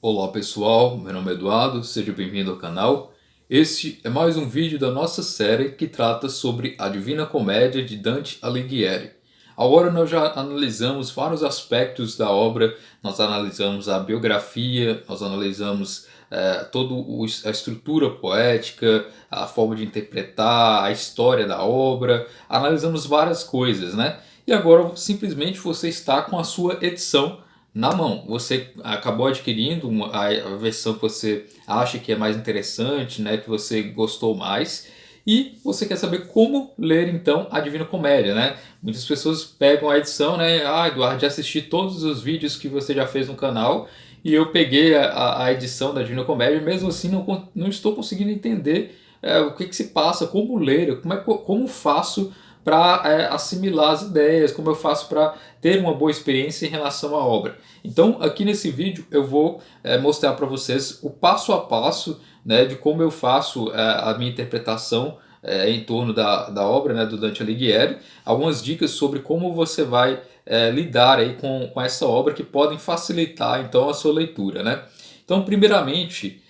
Olá pessoal, meu nome é Eduardo, seja bem-vindo ao canal. Este é mais um vídeo da nossa série que trata sobre a Divina Comédia de Dante Alighieri. Agora nós já analisamos vários aspectos da obra, nós analisamos a biografia, nós analisamos toda a estrutura poética, a forma de interpretar, a história da obra, analisamos várias coisas, né? E agora simplesmente você está com a sua edição na mão. Você acabou adquirindo a versão que você acha que é mais interessante, né, que você gostou mais, e você quer saber como ler então a Divina Comédia, né? Muitas pessoas pegam a edição, né? Ah, Eduardo, já assisti todos os vídeos que você já fez no canal e eu peguei a edição da Divina Comédia, e mesmo assim não estou conseguindo entender o que se passa, como ler, como faço para assimilar as ideias, como eu faço para ter uma boa experiência em relação à obra. Então aqui nesse vídeo eu vou mostrar para vocês o passo a passo, né, de como eu faço a minha interpretação em torno da obra, né, do Dante Alighieri, algumas dicas sobre como você vai lidar aí com essa obra que podem facilitar então a sua leitura, né? Então primeiramente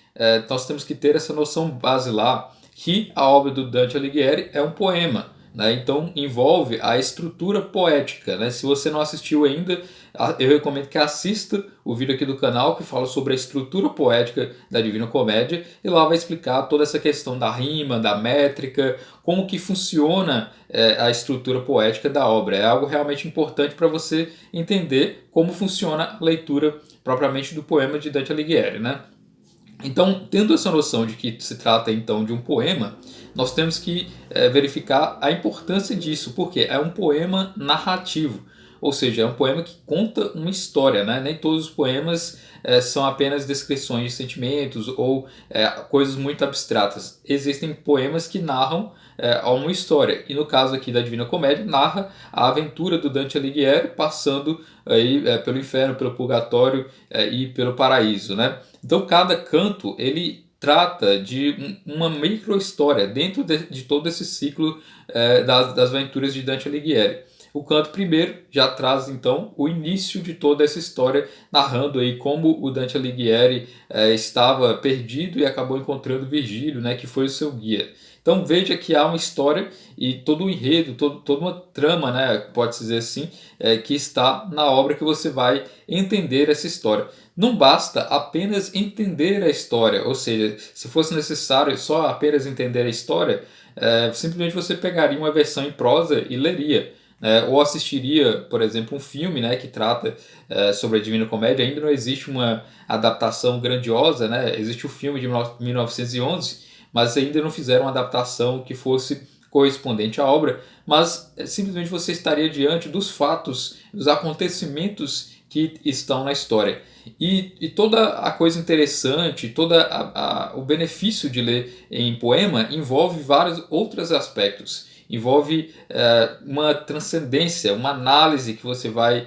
nós temos que ter essa noção basilar que a obra do Dante Alighieri é um poema, né? Então envolve a estrutura poética, né? Se você não assistiu ainda, eu recomendo que assista o vídeo aqui do canal que fala sobre a estrutura poética da Divina Comédia, e lá vai explicar toda essa questão da rima, da métrica, como que funciona a estrutura poética da obra. É algo realmente importante para você entender como funciona a leitura propriamente do poema de Dante Alighieri, né? Então, tendo essa noção de que se trata então de um poema, nós temos que verificar a importância disso, porque é um poema narrativo, ou seja, é um poema que conta uma história, né? Nem todos os poemas são apenas descrições de sentimentos ou coisas muito abstratas. Existem poemas que narram uma história, e no caso aqui da Divina Comédia, narra a aventura do Dante Alighieri passando aí, pelo inferno, pelo purgatório e pelo paraíso, né? Então cada canto ele trata de uma micro história dentro de todo esse ciclo das aventuras de Dante Alighieri. O canto primeiro já traz então o início de toda essa história, narrando aí como o Dante Alighieri estava perdido e acabou encontrando Virgílio, né, que foi o seu guia. Então veja que há uma história e todo o enredo, toda uma trama, né, pode-se dizer assim, que está na obra, que você vai entender essa história. Não basta apenas entender a história, ou seja, se fosse necessário só apenas entender a história, simplesmente você pegaria uma versão em prosa e leria. Ou assistiria, por exemplo, um filme, né, que trata sobre a Divina Comédia. Ainda não existe uma adaptação grandiosa, né? Existe o filme de 1911, mas ainda não fizeram uma adaptação que fosse correspondente à obra, mas simplesmente você estaria diante dos fatos, dos acontecimentos que estão na história. E toda a coisa interessante, o benefício de ler em poema envolve vários outros aspectos. Envolve uma transcendência, uma análise que você vai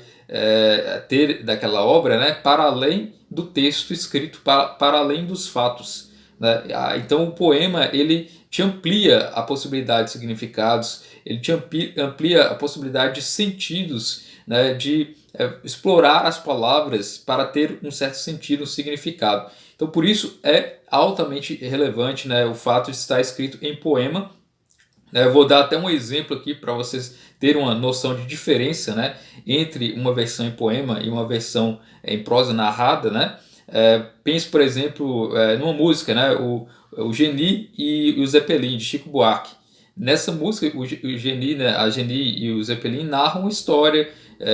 ter daquela obra, né, para além do texto escrito, para além dos fatos, né? Então o poema ele te amplia a possibilidade de significados, ele te amplia a possibilidade de sentidos, né, de explorar as palavras para ter um certo sentido, um significado. Então por isso é altamente relevante, né, o fato de estar escrito em poema. Eu vou dar até um exemplo aqui para vocês terem uma noção de diferença, né, entre uma versão em poema e uma versão em prosa narrada, né? Pense, por exemplo, numa música, né, o Geni e o Zeppelin, de Chico Buarque. Nessa música, o Geni, né, a Geni e o Zeppelin narram uma história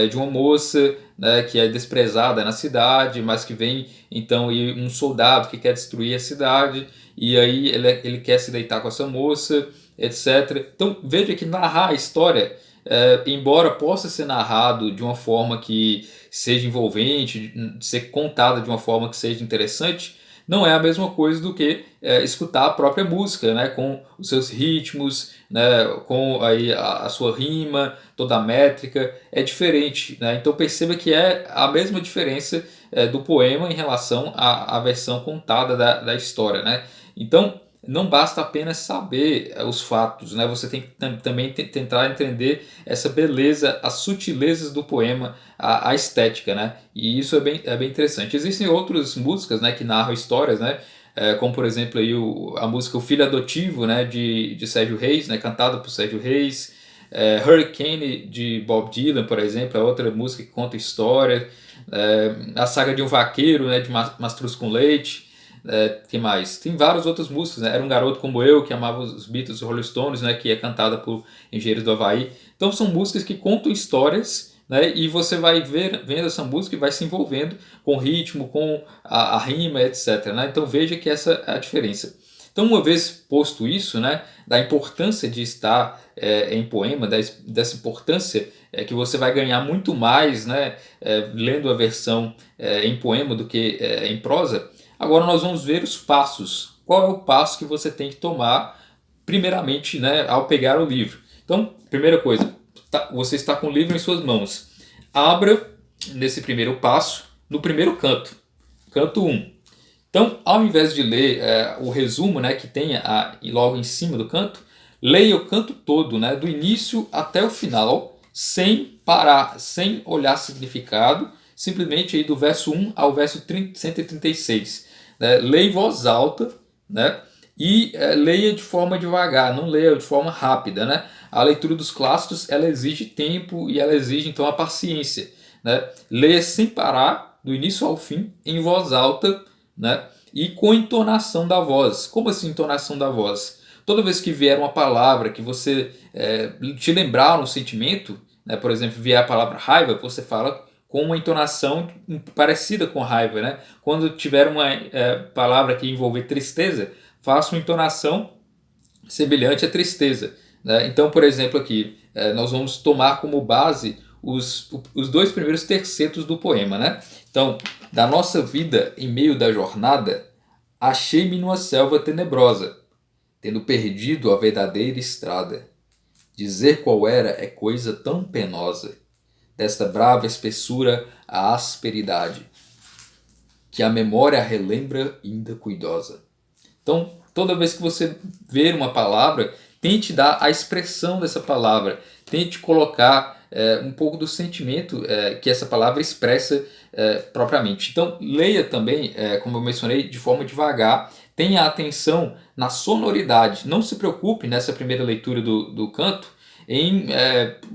de uma moça, né, que é desprezada na cidade, mas que vem então um soldado que quer destruir a cidade, e aí ele quer se deitar com essa moça, etc. Então veja que narrar a história, embora possa ser narrado de uma forma que seja envolvente, ser contada de uma forma que seja interessante, não é a mesma coisa do que escutar a própria música, né, com os seus ritmos, né, com aí a sua rima, toda a métrica, é diferente, né? Então perceba que é a mesma diferença do poema em relação à versão contada da história, né? Então não basta apenas saber os fatos, né? Você tem que também tentar entender essa beleza, as sutilezas do poema, a estética, né? E isso é bem interessante. Existem outras músicas, né, que narram histórias, né? Como por exemplo aí a música O Filho Adotivo, né, de Sérgio Reis, né, cantada por Sérgio Reis. Hurricane de Bob Dylan, por exemplo, é outra música que conta história. A Saga de um Vaqueiro, né, de Mastruz com Leite. Que mais? Tem várias outras músicas, né? Era um Garoto Como Eu, que amava os Beatles e Rolling Stones, né? Que é cantada por Engenheiros do Havaí. Então são músicas que contam histórias, né? E você vai vendo essa música e vai se envolvendo com o ritmo, com a rima, etc. Né? Então veja que essa é a diferença. Então, uma vez posto isso, né, da importância de estar em poema, dessa importância que você vai ganhar muito mais, né, lendo a versão em poema do que em prosa. Agora nós vamos ver os passos. Qual é o passo que você tem que tomar, primeiramente, né, ao pegar o livro? Então, primeira coisa, você está com o livro em suas mãos. Abra nesse primeiro passo, no primeiro canto, canto 1. Então, ao invés de ler o resumo, né, que tem logo em cima do canto, leia o canto todo, né, do início até o final, sem parar, sem olhar significado, simplesmente aí do verso 1 ao verso 136. Né? Leia em voz alta, né, e leia de forma devagar, não leia de forma rápida. Né? A leitura dos clássicos ela exige tempo e ela exige então a paciência. Né? Leia sem parar, do início ao fim, em voz alta, né? E com entonação da voz. Como assim entonação da voz? Toda vez que vier uma palavra que você te lembrar um sentimento, né? Por exemplo, vier a palavra raiva, você fala com uma entonação parecida com raiva. Né? Quando tiver uma palavra que envolver tristeza, faça uma entonação semelhante à tristeza. Né? Então, por exemplo, aqui nós vamos tomar como base os dois primeiros tercetos do poema. Né? Então, da nossa vida em meio da jornada, achei-me numa selva tenebrosa, tendo perdido a verdadeira estrada. Dizer qual era é coisa tão penosa, desta brava espessura a asperidade, que a memória relembra ainda cuidosa. Então, toda vez que você ver uma palavra, tente dar a expressão dessa palavra, tente colocar um pouco do sentimento que essa palavra expressa propriamente. Então, leia também, como eu mencionei, de forma devagar, tenha atenção na sonoridade. Não se preocupe nessa primeira leitura do canto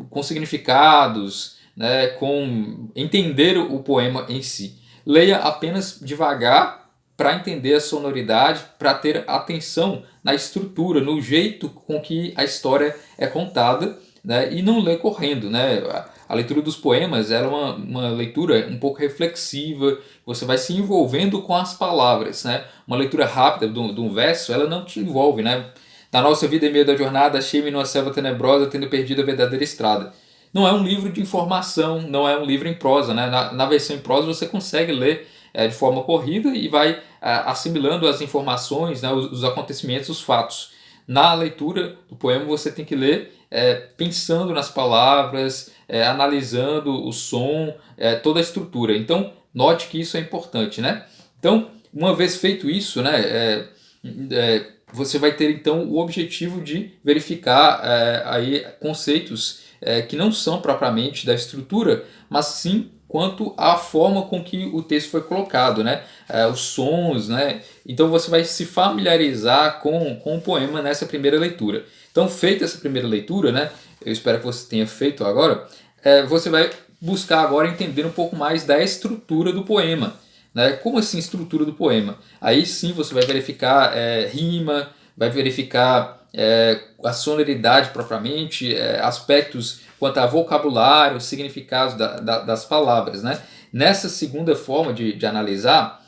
com significados, né, com entender o poema em si. Leia apenas devagar para entender a sonoridade, para ter atenção na estrutura, no jeito com que a história é contada, né? E não ler correndo. Né? A leitura dos poemas ela é uma leitura um pouco reflexiva, você vai se envolvendo com as palavras. Né? Uma leitura rápida de um verso ela não te envolve. Né? Na nossa vida em meio da jornada, achei-me numa selva tenebrosa, tendo perdido a verdadeira estrada. Não é um livro de informação, não é um livro em prosa. Né? Na versão em prosa você consegue ler de forma corrida e vai assimilando as informações, né, os acontecimentos, os fatos. Na leitura do poema você tem que ler pensando nas palavras, analisando o som, toda a estrutura. Então note que isso é importante. Né? Então, uma vez feito isso, né, você vai ter então o objetivo de verificar aí conceitos que não são propriamente da estrutura, mas sim quanto à forma com que o texto foi colocado, né? Os sons, né? Então você vai se familiarizar com o poema nessa primeira leitura. Então, feita essa primeira leitura, né? Eu espero que você tenha feito agora. Você vai buscar agora entender um pouco mais da estrutura do poema. Né? Como assim estrutura do poema? Aí sim você vai verificar rima, vai verificar a sonoridade propriamente, aspectos quanto a vocabulário, significados das palavras. Né? Nessa segunda forma de analisar,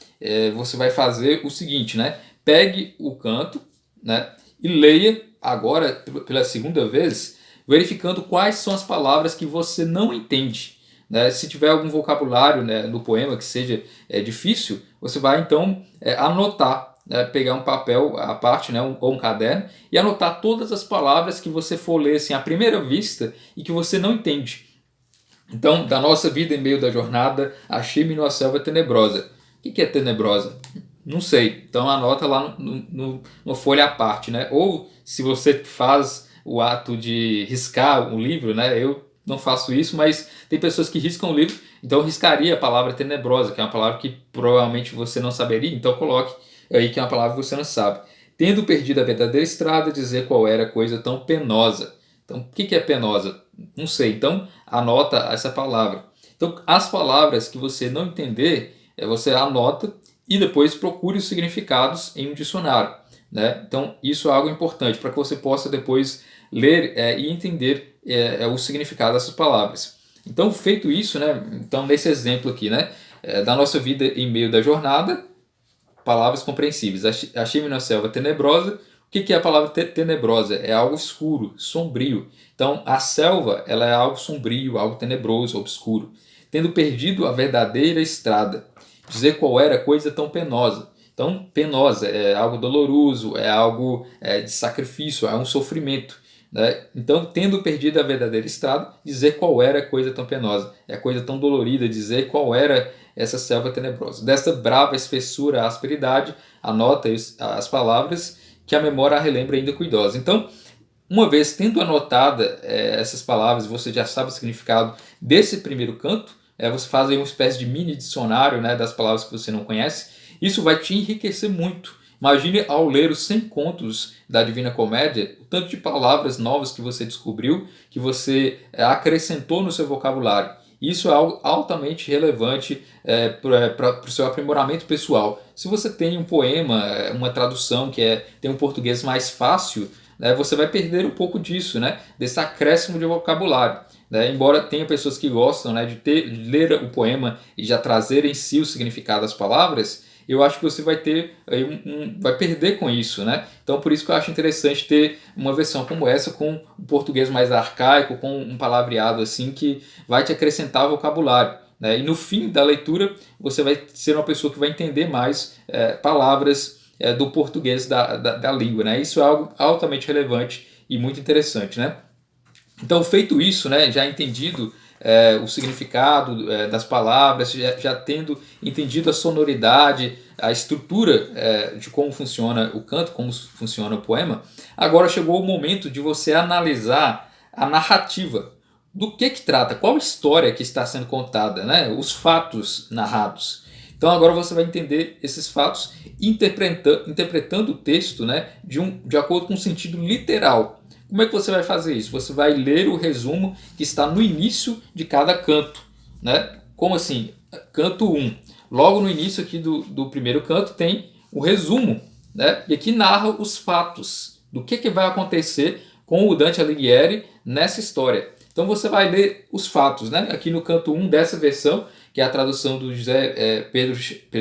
você vai fazer o seguinte, né? Pegue o canto, né? E leia agora pela segunda vez, verificando quais são as palavras que você não entende. Né? Se tiver algum vocabulário, né, no poema que seja difícil, você vai então anotar, né, pegar um papel à parte, né, ou um caderno, e anotar todas as palavras que você for ler assim, à primeira vista e que você não entende. Então, da nossa vida em meio da jornada, achei-me numa selva tenebrosa. O que é tenebrosa? Não sei. Então anota lá numa folha à parte, né? Ou se você faz o ato de riscar um livro, né? Eu não faço isso, mas tem pessoas que riscam o livro. Então eu riscaria a palavra tenebrosa, que é uma palavra que provavelmente você não saberia. Então coloque aí que é uma palavra que você não sabe. Tendo perdido a verdadeira estrada, dizer qual era a coisa tão penosa. Então o que é penosa? Não sei. Então anota essa palavra. Então as palavras que você não entender, você anota e depois procure os significados em um dicionário, né? Então isso é algo importante para que você possa depois ler e entender o significado dessas palavras. Então feito isso, né? Então nesse exemplo aqui, né? Da nossa vida em meio da jornada, palavras compreensíveis. Achei-me na selva tenebrosa. O que é a palavra tenebrosa? É algo escuro, sombrio. Então a selva ela é algo sombrio, algo tenebroso, obscuro. Tendo perdido a verdadeira estrada, dizer qual era a coisa tão penosa. Então, penosa é algo doloroso, é algo de sacrifício, é um sofrimento. Né? Então, tendo perdido a verdadeira estrada, dizer qual era a coisa tão penosa. É a coisa tão dolorida, dizer qual era essa selva tenebrosa. Desta brava espessura, asperidade, anota as palavras que a memória relembra ainda cuidosa. Então, uma vez tendo anotada essas palavras, você já sabe o significado desse primeiro canto, você faz aí uma espécie de mini dicionário, né, das palavras que você não conhece. Isso vai te enriquecer muito. Imagine ao ler os 100 contos da Divina Comédia, o tanto de palavras novas que você descobriu, que você acrescentou no seu vocabulário. Isso é algo altamente relevante para o seu aprimoramento pessoal. Se você tem um poema, uma tradução tem um português mais fácil, né, você vai perder um pouco disso, né, desse acréscimo de vocabulário. Né? Embora tenha pessoas que gostam, né, de ler o poema e já trazer em si o significado das palavras, eu acho que você vai ter vai perder com isso, né? Então por isso que eu acho interessante ter uma versão como essa com um português mais arcaico, com um palavreado assim que vai te acrescentar vocabulário. Né? E no fim da leitura você vai ser uma pessoa que vai entender mais palavras do português da língua. Né? Isso é algo altamente relevante e muito interessante. Né? Então, feito isso, né, já entendido o significado das palavras, já tendo entendido a sonoridade, a estrutura de como funciona o canto, como funciona o poema, agora chegou o momento de você analisar a narrativa. Do que trata? Qual história que está sendo contada? Né? Os fatos narrados. Então agora você vai entender esses fatos interpretando o texto, né, de acordo com o sentido literal. Como é que você vai fazer isso? Você vai ler o resumo que está no início de cada canto. Né? Como assim? Canto 1. Logo no início aqui do primeiro canto tem o resumo. Né? E aqui narra os fatos do que vai acontecer com o Dante Alighieri nessa história. Então você vai ler os fatos. Né? Aqui no canto 1 dessa versão, que é a tradução do José Pedro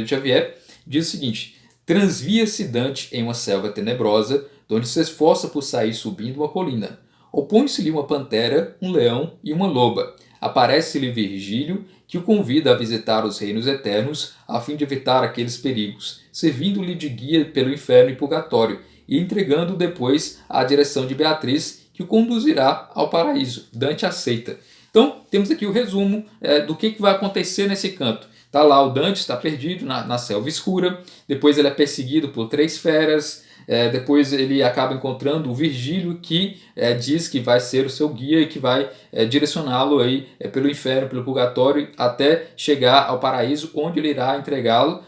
Xavier, diz o seguinte: transvia-se Dante em uma selva tenebrosa, donde se esforça por sair subindo uma colina. Opõe-se-lhe uma pantera, um leão e uma loba. Aparece-lhe Virgílio, que o convida a visitar os reinos eternos, a fim de evitar aqueles perigos, servindo-lhe de guia pelo inferno e purgatório, e entregando depois à direção de Beatriz, que o conduzirá ao paraíso. Dante aceita. Então, temos aqui o resumo do que vai acontecer nesse canto. Está lá, o Dante está perdido na selva escura, depois ele é perseguido por 3 feras, depois ele acaba encontrando o Virgílio, que diz que vai ser o seu guia e que vai direcioná-lo aí, pelo inferno, pelo purgatório, até chegar ao paraíso, onde ele irá entregá-lo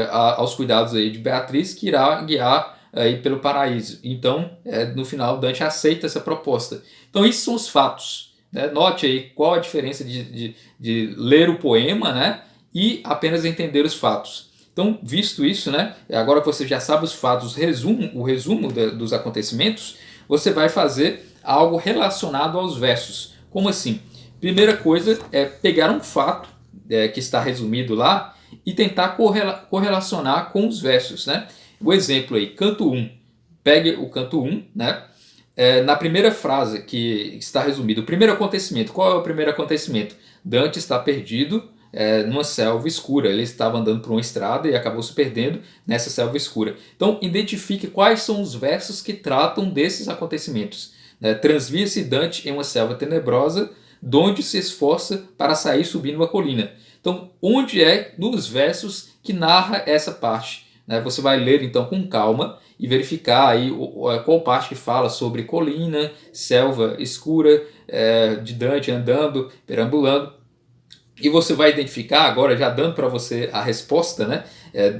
aos cuidados aí de Beatriz, que irá guiar aí pelo paraíso. Então, no final, Dante aceita essa proposta. Então, esses são os fatos. Né? Note aí qual a diferença de ler o poema, né, e apenas entender os fatos. Então, visto isso, né, agora que você já sabe os fatos, o resumo dos acontecimentos, você vai fazer algo relacionado aos versos. Como assim? Primeira coisa é pegar um fato que está resumido lá e tentar correlacionar com os versos. Né? O exemplo aí, canto 1. Pegue o canto 1, né? Na primeira frase que está resumido, o primeiro acontecimento. Qual é o primeiro acontecimento? Dante está perdido numa selva escura. Ele estava andando por uma estrada e acabou se perdendo nessa selva escura. Então, identifique quais são os versos que tratam desses acontecimentos. Transvia-se Dante em uma selva tenebrosa, donde se esforça para sair subindo uma colina. Então, onde é nos versos que narra essa parte? né? Você vai ler então com calma e verificar aí qual parte que fala sobre colina, selva escura, de Dante andando, perambulando. E você vai identificar, agora já dando para você a resposta, né,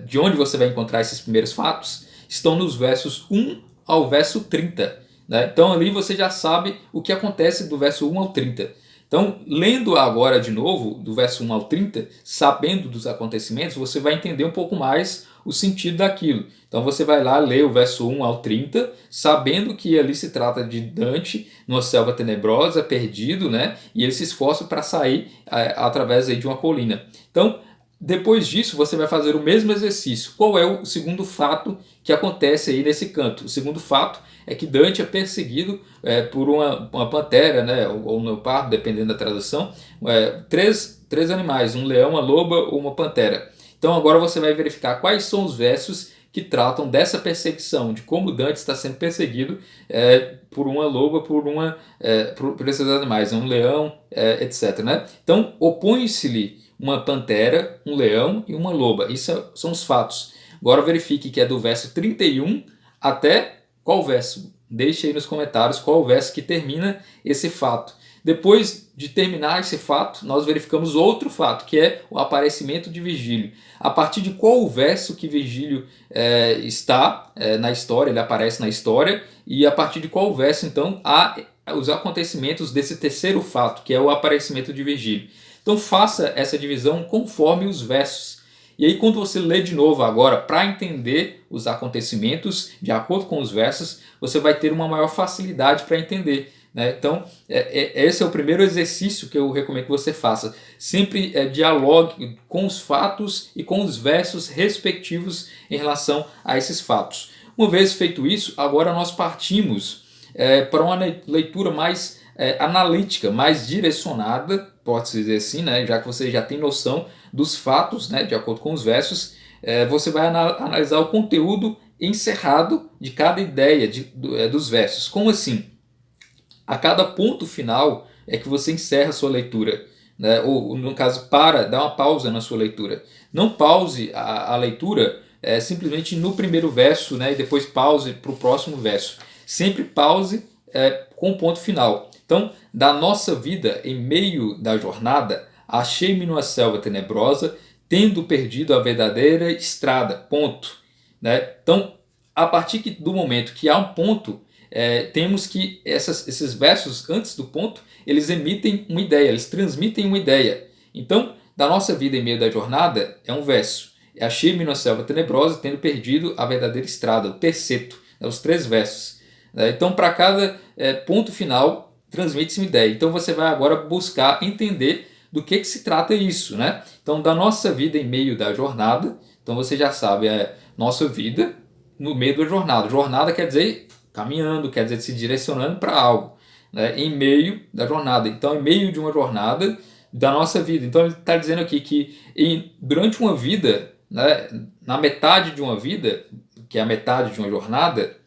de onde você vai encontrar esses primeiros fatos, estão nos versos 1 ao verso 30. Né? Então ali você já sabe o que acontece do verso 1 ao 30. Então, lendo agora de novo, do verso 1 ao 30, sabendo dos acontecimentos, você vai entender um pouco mais o sentido daquilo. Então você vai lá ler o verso 1 ao 30, sabendo que ali se trata de Dante numa selva tenebrosa, perdido, né? E ele se esforça para sair através aí de uma colina. Então, depois disso, você vai fazer o mesmo exercício. Qual é o segundo fato que acontece aí nesse canto? O segundo fato é que Dante é perseguido por uma pantera, né, ou um leopardo, dependendo da tradução, três animais, um leão, uma loba ou uma pantera. Então agora você vai verificar quais são os versos que tratam dessa perseguição, de como Dante está sendo perseguido por uma loba, por esses animais, um leão, etc. Né? Então opõe-se-lhe uma pantera, um leão e uma loba. Isso são os fatos. Agora verifique que é do verso 31 até qual verso. Deixe aí nos comentários qual o verso que termina esse fato. Depois de terminar esse fato, nós verificamos outro fato, que é o aparecimento de Virgílio. A partir de qual verso que Virgílio está na história, ele aparece na história, e a partir de qual verso, então, há os acontecimentos desse terceiro fato, que é o aparecimento de Virgílio. Então faça essa divisão conforme os versos. E aí quando você lê de novo agora, para entender os acontecimentos de acordo com os versos, você vai ter uma maior facilidade para entender. Né? Então, esse é o primeiro exercício que eu recomendo que você faça. Sempre dialogue com os fatos e com os versos respectivos em relação a esses fatos. Uma vez feito isso, agora nós partimos para uma leitura mais analítica, mais direcionada, pode-se dizer assim, né? Já que você já tem noção dos fatos, né? De acordo com os versos, você vai analisar o conteúdo encerrado de cada ideia dos versos. Como assim? A cada ponto final é que você encerra a sua leitura, né? Ou no caso, dá uma pausa na sua leitura. Não pause a leitura simplesmente no primeiro verso, né? E depois pause para o próximo verso. Sempre pause com o ponto final. Então, da nossa vida em meio da jornada, achei-me numa selva tenebrosa, tendo perdido a verdadeira estrada. Ponto. Né? Então, a partir do momento que há um ponto, temos que esses versos antes do ponto, eles emitem uma ideia, eles transmitem uma ideia. Então, da nossa vida em meio da jornada é um verso. Achei-me numa selva tenebrosa, tendo perdido a verdadeira estrada, o terceto, os 3 versos. Então, para cada ponto final, transmite-se uma ideia. Então, você vai agora buscar entender do que se trata isso. Né? Então, da nossa vida em meio da jornada, então você já sabe, nossa vida no meio da jornada. Jornada quer dizer caminhando, quer dizer se direcionando para algo. Né? Em meio da jornada. Então, em meio de uma jornada da nossa vida. Então, ele está dizendo aqui que durante uma vida, né, na metade de uma vida, que é a metade de uma jornada,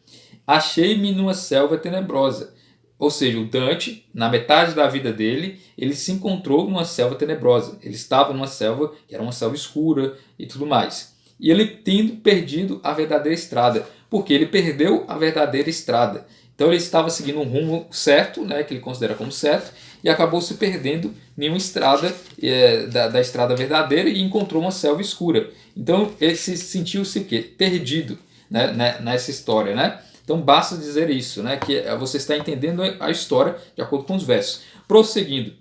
achei-me numa selva tenebrosa. Ou seja, o Dante, na metade da vida dele, ele se encontrou numa selva tenebrosa. Ele estava numa selva que era uma selva escura e tudo mais. E ele tendo perdido a verdadeira estrada. Porque ele perdeu a verdadeira estrada. Então ele estava seguindo um rumo certo, né, que ele considera como certo, e acabou se perdendo em uma estrada da estrada verdadeira e encontrou uma selva escura. Então ele sentiu-se o quê? Perdido, né, nessa história, né? Então basta dizer isso, né, que você está entendendo a história de acordo com os versos. Prosseguindo,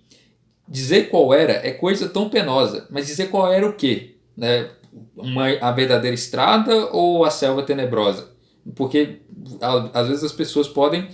dizer qual era é coisa tão penosa, mas dizer qual era o quê? Né? A verdadeira estrada ou a selva tenebrosa? Porque às vezes as pessoas podem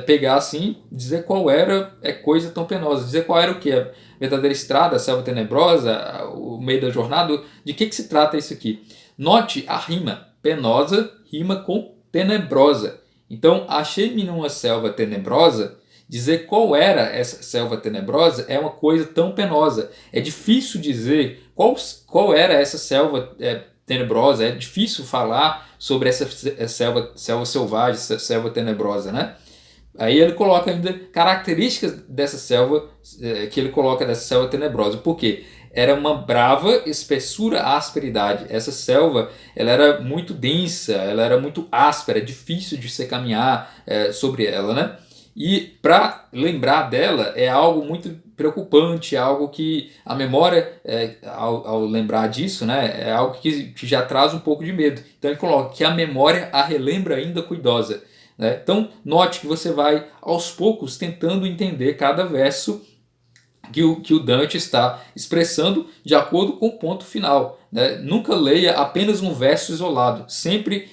pegar assim, dizer qual era coisa tão penosa, dizer qual era o que? A verdadeira estrada, a selva tenebrosa, o meio da jornada, de que se trata isso aqui? Note a rima, penosa rima com tenebrosa. Então, achei-me numa selva tenebrosa, dizer qual era essa selva tenebrosa é uma coisa tão penosa. É difícil dizer qual era essa selva tenebrosa, é difícil falar sobre essa selva selvagem, essa selva tenebrosa, né? Aí ele coloca ainda características dessa selva, que ele coloca dessa selva tenebrosa. Por quê? era uma brava espessura asperidade. Essa selva, ela era muito densa, ela era muito áspera, difícil de se caminhar sobre ela, né? E para lembrar dela é algo muito preocupante, é algo que a memória, ao lembrar disso, né, é algo que já traz um pouco de medo. Então ele coloca que a memória a relembra ainda cuidosa. Né? Então note que você vai aos poucos tentando entender cada verso que o Dante está expressando de acordo com o ponto final. Né? Nunca leia apenas um verso isolado, sempre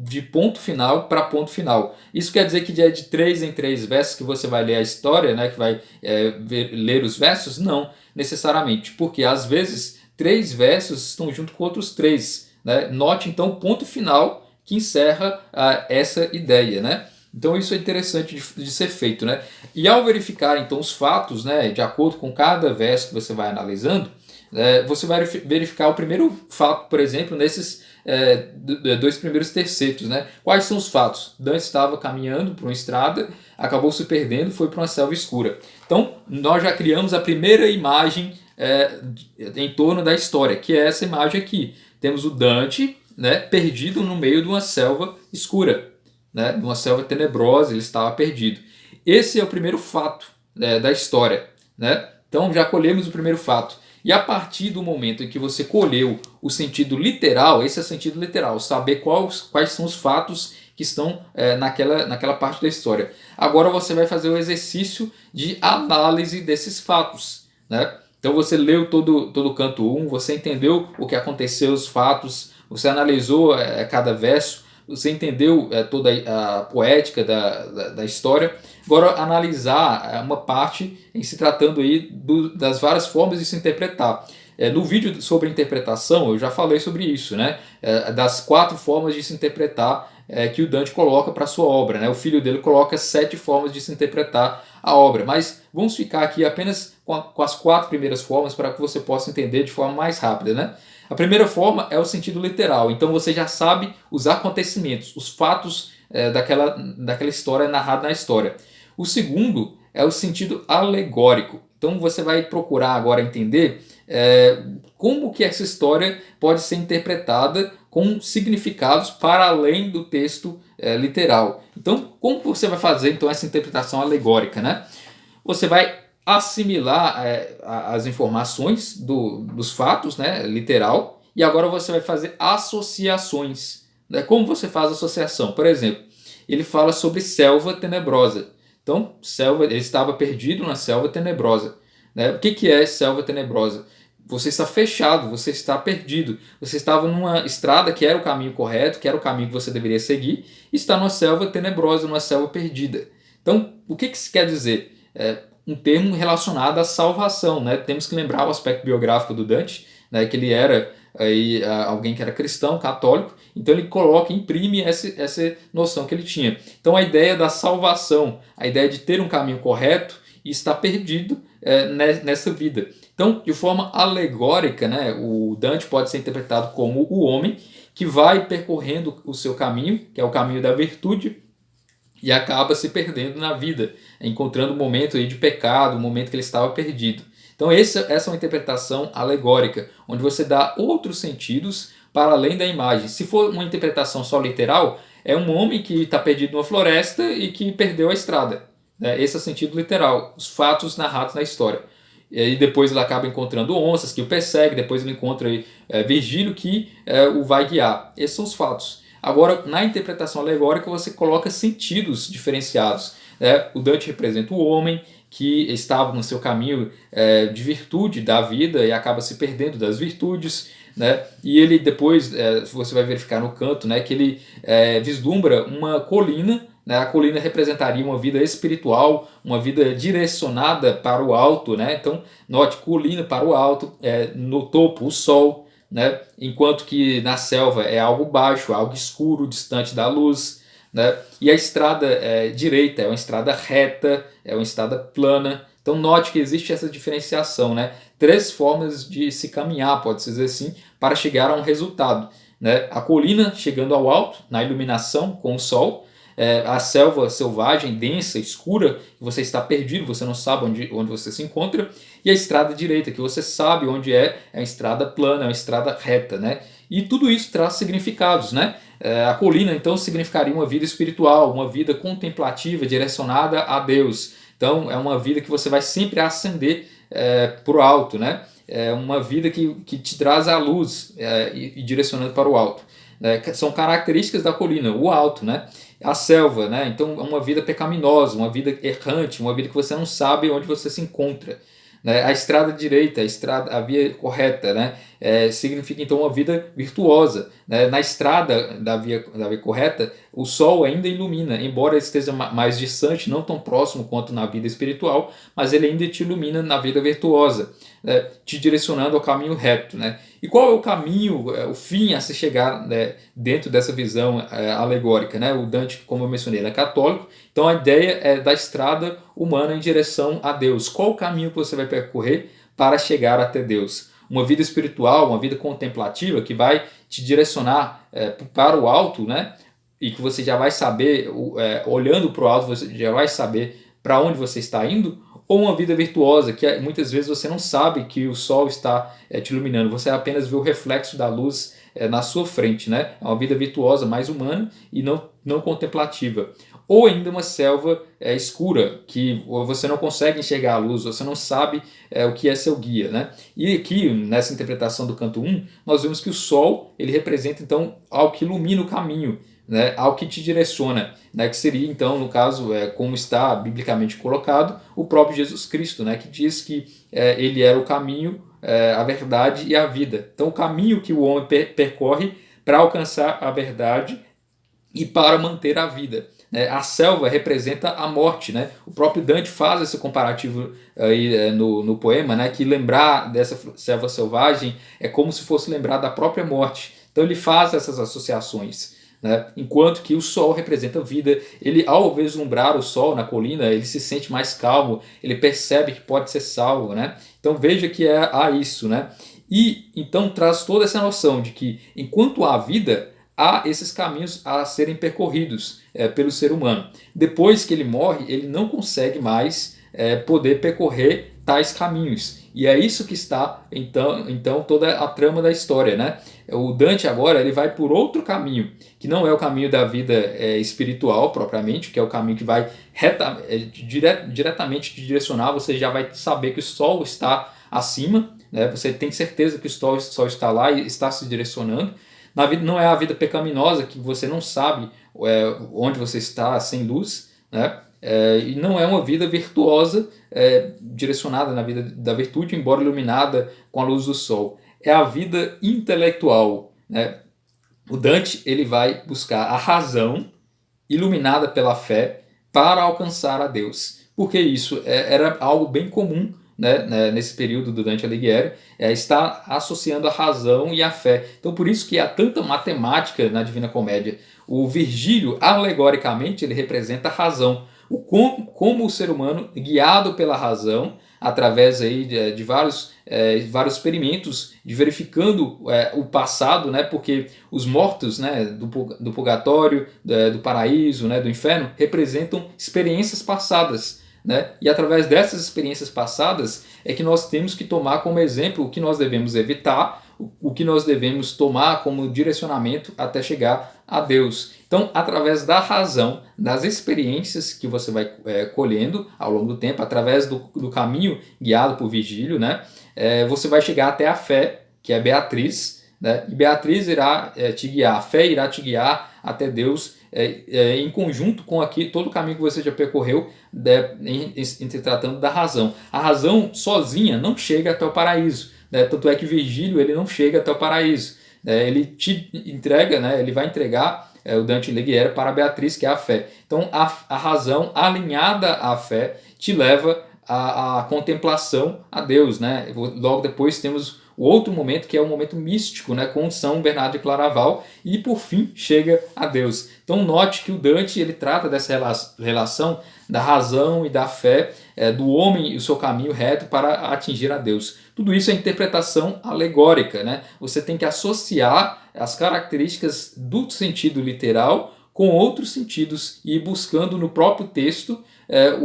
de ponto final para ponto final. Isso quer dizer que é de 3 em 3 versos que você vai ler a história, né? Que vai ler os versos? Não, necessariamente, porque às vezes 3 versos estão junto com outros 3. Né? Note então o ponto final que encerra essa ideia, né? Então isso é interessante de ser feito, né? E ao verificar então os fatos, né, de acordo com cada verso que você vai analisando, você vai verificar o primeiro fato, por exemplo, nesses 2 primeiros tercetos, né? Quais são os fatos? Dante estava caminhando por uma estrada, acabou se perdendo, foi para uma selva escura. Então nós já criamos a primeira imagem em torno da história, que é essa imagem aqui. Temos o Dante, né, perdido no meio de uma selva escura. Né, numa selva tenebrosa, ele estava perdido. Esse é o primeiro fato da história. Né? Então já colhemos o primeiro fato. E a partir do momento em que você colheu o sentido literal, esse é o sentido literal, saber quais são os fatos que estão naquela parte da história. Agora você vai fazer o exercício de análise desses fatos. Né? Então você leu todo o canto 1, você entendeu o que aconteceu, os fatos, você analisou cada verso, você entendeu toda a poética da história. Agora analisar uma parte em se tratando aí das várias formas de se interpretar. No vídeo sobre interpretação eu já falei sobre isso, né? Das 4 formas de se interpretar que o Dante coloca para a sua obra. Né? O filho dele coloca 7 formas de se interpretar a obra, mas vamos ficar aqui apenas com as 4 primeiras formas para que você possa entender de forma mais rápida. Né? A primeira forma é o sentido literal, então você já sabe os acontecimentos, os fatos daquela história narrada na história. O segundo é o sentido alegórico, então você vai procurar agora entender como que essa história pode ser interpretada com significados para além do texto literal. Então, como você vai fazer então essa interpretação alegórica? Né? Você vai assimilar as informações dos fatos, né, literal, e agora você vai fazer associações. Né? Como você faz associação? Por exemplo, ele fala sobre selva tenebrosa. Então, ele estava perdido na selva tenebrosa. Né? O que é selva tenebrosa? Você está fechado, você está perdido. Você estava numa estrada que era o caminho correto, que era o caminho que você deveria seguir, e está numa selva tenebrosa, numa selva perdida. Então, o que isso quer dizer? Um termo relacionado à salvação. Né? Temos que lembrar o aspecto biográfico do Dante, né? Que ele era alguém que era cristão, católico, então ele imprime essa noção que ele tinha. Então a ideia da salvação, a ideia de ter um caminho correto e estar perdido nessa vida. Então, de forma alegórica, né, o Dante pode ser interpretado como o homem que vai percorrendo o seu caminho, que é o caminho da virtude, e acaba se perdendo na vida, encontrando um momento aí de pecado, um momento que ele estava perdido. Então essa é uma interpretação alegórica, onde você dá outros sentidos para além da imagem. Se for uma interpretação só literal, é um homem que está perdido numa floresta e que perdeu a estrada. Esse é o sentido literal, os fatos narrados na história. E depois ele acaba encontrando onças que o perseguem, depois ele encontra Virgílio que o vai guiar. Esses são os fatos. Agora, na interpretação alegórica, você coloca sentidos diferenciados. O Dante representa o homem que estava no seu caminho de virtude da vida e acaba se perdendo das virtudes. Né? E ele depois, você vai verificar no canto, né, que ele vislumbra uma colina. Né? A colina representaria uma vida espiritual, uma vida direcionada para o alto. Né? Então, note, colina para o alto, no topo o sol, né? Enquanto que na selva é algo baixo, algo escuro, distante da luz. Né? E a estrada direita é uma estrada reta, é uma estrada plana. Então note que existe essa diferenciação. Né? 3 formas de se caminhar, pode-se dizer assim, para chegar a um resultado. Né? A colina chegando ao alto, na iluminação com o sol. a selva selvagem, densa, escura, que você está perdido, você não sabe onde você se encontra, e a estrada direita, que você sabe onde é uma estrada plana, é uma estrada reta, né? E tudo isso traz significados, né? A colina, então, significaria uma vida espiritual, uma vida contemplativa, direcionada a Deus. Então, é uma vida que você vai sempre ascender para o alto, né? É uma vida que te traz a luz e direcionando para o alto. São características da colina, o alto, né? A selva, né? Então, é uma vida pecaminosa, uma vida errante, uma vida que você não sabe onde você se encontra. Né? A estrada direita, a via correta, né? Significa então uma vida virtuosa. Né? Na estrada da via correta, o sol ainda ilumina, embora ele esteja mais distante, não tão próximo quanto na vida espiritual, mas ele ainda te ilumina na vida virtuosa, né? Te direcionando ao caminho reto. Né? E qual é o caminho, o fim a se chegar, né, dentro dessa visão alegórica? Né? O Dante, como eu mencionei, ele é católico, então a ideia é da estrada humana em direção a Deus. Qual o caminho que você vai percorrer para chegar até Deus? Uma vida espiritual, uma vida contemplativa que vai te direcionar para o alto, né? E que você já vai saber, olhando para o alto, você já vai saber para onde você está indo, ou uma vida virtuosa, que muitas vezes você não sabe que o sol está te iluminando, você apenas vê o reflexo da luz na sua frente, né? É uma vida virtuosa, mais humana e não contemplativa. Ou ainda uma selva escura, que você não consegue enxergar a luz, você não sabe o que é seu guia. Né? E aqui, nessa interpretação do canto 1, nós vemos que o sol ele representa então algo que ilumina o caminho, né? Algo que te direciona, né? Que seria então, no caso, como está biblicamente colocado, o próprio Jesus Cristo, né? Que diz que ele era o caminho, a verdade e a vida. Então o caminho que o homem percorre para alcançar a verdade e para manter a vida. A selva representa a morte. Né? O próprio Dante faz esse comparativo aí, no poema, né? Que lembrar dessa selva selvagem é como se fosse lembrar da própria morte. Então ele faz essas associações. Né? Enquanto que o sol representa vida, ele ao vislumbrar o sol na colina, ele se sente mais calmo, ele percebe que pode ser salvo. Né? Então veja que há isso. Né? E então traz toda essa noção de que enquanto há vida, há esses caminhos a serem percorridos pelo ser humano. Depois que ele morre, ele não consegue mais poder percorrer tais caminhos. E é isso que está, então toda a trama da história. Né? O Dante agora ele vai por outro caminho, que não é o caminho da vida espiritual propriamente, que é o caminho que vai diretamente te direcionar. Você já vai saber que o sol está acima, né? Você tem certeza que o sol está lá e está se direcionando. Na vida não é a vida pecaminosa, que você não sabe onde você está sem luz, né? E não é uma vida virtuosa direcionada na vida da virtude, embora iluminada com a luz do sol. É a vida intelectual. Né? O Dante ele vai buscar a razão iluminada pela fé para alcançar a Deus. Porque isso era algo bem comum, né, nesse período do Dante Alighieri, está associando a razão e a fé. Então por isso que há tanta matemática na Divina Comédia. O Virgílio, alegoricamente, ele representa a razão. Como o ser humano, guiado pela razão, através aí de vários experimentos, de verificando o passado, né, porque os mortos, né, do purgatório, do paraíso, né, do inferno, representam experiências passadas. Né? E através dessas experiências passadas é que nós temos que tomar como exemplo o que nós devemos evitar, o que nós devemos tomar como direcionamento até chegar a Deus. Então, através da razão, das experiências que você vai colhendo ao longo do tempo, através do caminho guiado por Virgílio, né? Você vai chegar até a fé, que é Beatriz, né? E Beatriz irá te guiar, a fé irá te guiar até Deus, em conjunto com todo o caminho que você já percorreu, em tratando da razão. A razão sozinha não chega até o paraíso. Né? Tanto é que Virgílio ele não chega até o paraíso. Ele te entrega, né? Ele vai entregar o Dante Alighieri para a Beatriz, que é a fé. Então a razão alinhada à fé te leva à contemplação a Deus. Né? Logo depois temos o outro momento, que é o momento místico, né, com São Bernardo de Claraval, e por fim chega a Deus. Então note que o Dante ele trata dessa relação da razão e da fé, do homem e o seu caminho reto para atingir a Deus. Tudo isso é interpretação alegórica. Né? Você tem que associar as características do sentido literal com outros sentidos e buscando no próprio texto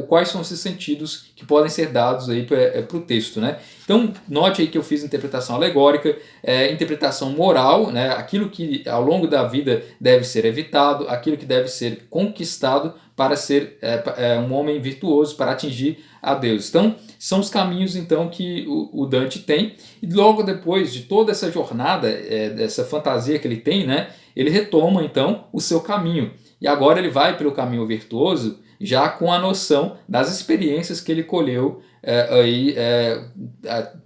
quais são esses sentidos que podem ser dados aí para o texto, né? Então, note aí que eu fiz interpretação alegórica, interpretação moral, né? Aquilo que ao longo da vida deve ser evitado, aquilo que deve ser conquistado para ser um homem virtuoso, para atingir a Deus. Então, são os caminhos então que o Dante tem, e logo depois de toda essa jornada, dessa fantasia que ele tem, né? Ele retoma então o seu caminho, e agora ele vai pelo caminho virtuoso, já com a noção das experiências que ele colheu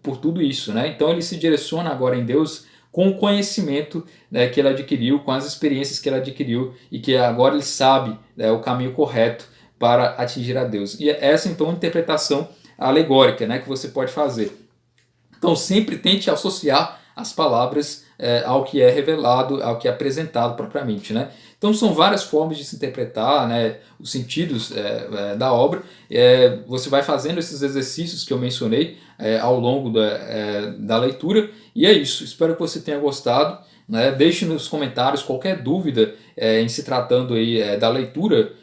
por tudo isso, né? Então ele se direciona agora em Deus com o conhecimento, né, que ele adquiriu, com as experiências que ele adquiriu, e que agora ele sabe, né, o caminho correto para atingir a Deus. E essa então é a interpretação alegórica, né, que você pode fazer. Então sempre tente associar as palavras ao que é revelado, ao que é apresentado propriamente, né? Então são várias formas de se interpretar, né, os sentidos da obra. Você vai fazendo esses exercícios que eu mencionei ao longo da leitura, e é isso. Espero que você tenha gostado, né? Deixe nos comentários qualquer dúvida em se tratando aí, da leitura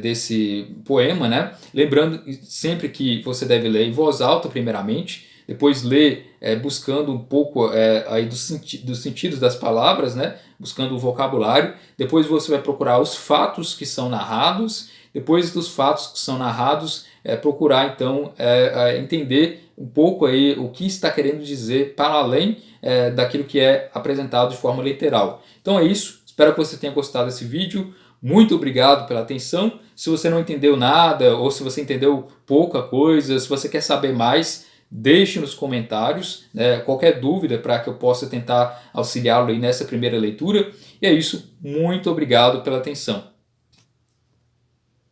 desse poema, né? Lembrando sempre que você deve ler em voz alta primeiramente, depois ler buscando um pouco aí dos sentidos das palavras, né? Buscando o vocabulário. Depois você vai procurar os fatos que são narrados. Depois dos fatos que são narrados, procurar então entender um pouco aí o que está querendo dizer para além daquilo que é apresentado de forma literal. Então é isso. Espero que você tenha gostado desse vídeo. Muito obrigado pela atenção. Se você não entendeu nada, ou se você entendeu pouca coisa, se você quer saber mais, deixe nos comentários, né, qualquer dúvida para que eu possa tentar auxiliá-lo aí nessa primeira leitura. E é isso. Muito obrigado pela atenção.